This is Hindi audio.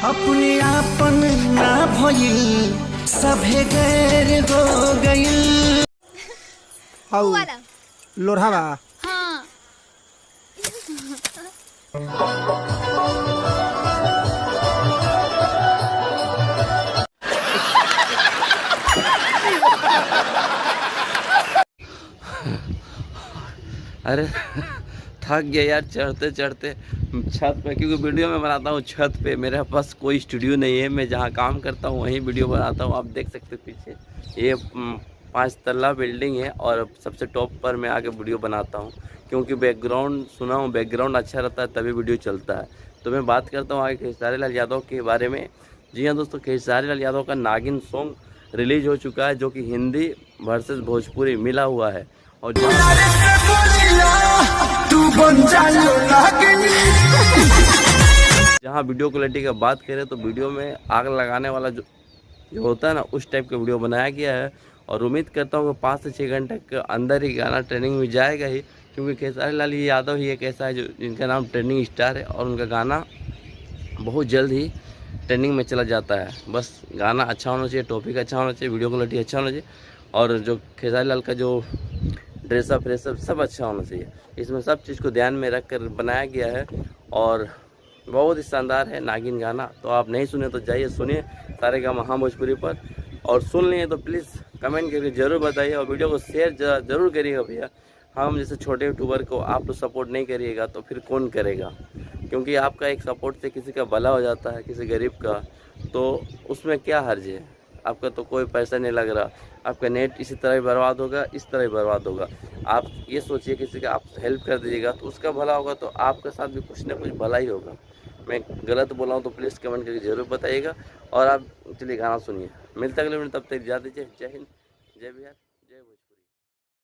अपने आपन ना भइल सभे गैर हो गइल। हाउ वो वाला। लोढ़ावा हाँ। अरे थक गया यार चढ़ते चढ़ते छत पे, क्योंकि वीडियो मैं बनाता हूँ छत पे। मेरे पास कोई स्टूडियो नहीं है, मैं जहाँ काम करता हूँ वहीं वीडियो बनाता हूँ। आप देख सकते हैं पीछे ये 5 तल्ला बिल्डिंग है और सबसे टॉप पर मैं आके वीडियो बनाता हूँ, क्योंकि बैकग्राउंड सुना हूँ, बैकग्राउंड अच्छा रहता है तभी वीडियो चलता है। तो मैं बात करता हूँ आगे खेसारी लाल यादव के बारे में। जी हाँ दोस्तों, खेसारी लाल यादव का नागिन सॉन्ग रिलीज हो चुका है, जो कि हिंदी वर्सेस भोजपुरी मिला हुआ है। और जहाँ वीडियो क्वालिटी का बात करें तो वीडियो में आग लगाने वाला जो होता है ना, उस टाइप का वीडियो बनाया गया है। और उम्मीद करता हूँ कि 5 से 6 घंटे के अंदर ही गाना ट्रेंडिंग में जाएगा ही, क्योंकि खेसारी लाल यादव ही एक ऐसा है जो जिनका नाम ट्रेंडिंग स्टार है, और उनका गाना बहुत जल्द ही ट्रेंडिंग में चला जाता है। बस गाना अच्छा होना चाहिए, टॉपिक अच्छा होना चाहिए, वीडियो क्वालिटी अच्छा होना चाहिए, और जो खेसारी लाल का जो ड्रेसअप व्रेसअप सब अच्छा होना चाहिए। इसमें सब चीज़ को ध्यान में रख कर बनाया गया है और बहुत ही शानदार है नागिन गाना। तो आप नहीं सुने तो जाइए सुनिए सारेगामा भोजपुरी पर, और सुन लिए तो प्लीज़ कमेंट करके ज़रूर बताइए और वीडियो को शेयर ज़रूर करिएगा भैया। हम जैसे छोटे यूट्यूबर को आप तो सपोर्ट नहीं करिएगा तो फिर कौन करेगा, क्योंकि आपका एक सपोर्ट से किसी का भला हो जाता है, किसी गरीब का, तो उसमें क्या हर्ज है। आपका तो कोई पैसा नहीं लग रहा, आपका नेट इसी तरह ही बर्बाद होगा, इस तरह ही बर्बाद होगा। आप ये सोचिए किसी का आप हेल्प कर दीजिएगा तो उसका भला होगा, तो आपके साथ भी कुछ ना कुछ भला ही होगा। मैं गलत बोला हूँ तो प्लीज़ कमेंट करके ज़रूर बताइएगा। और आप चलिए गाना सुनिए, मिलता अगले मिनट, तब तक जा दीजिए। जय हिंद, जय बिहार, जय भोजपुरी।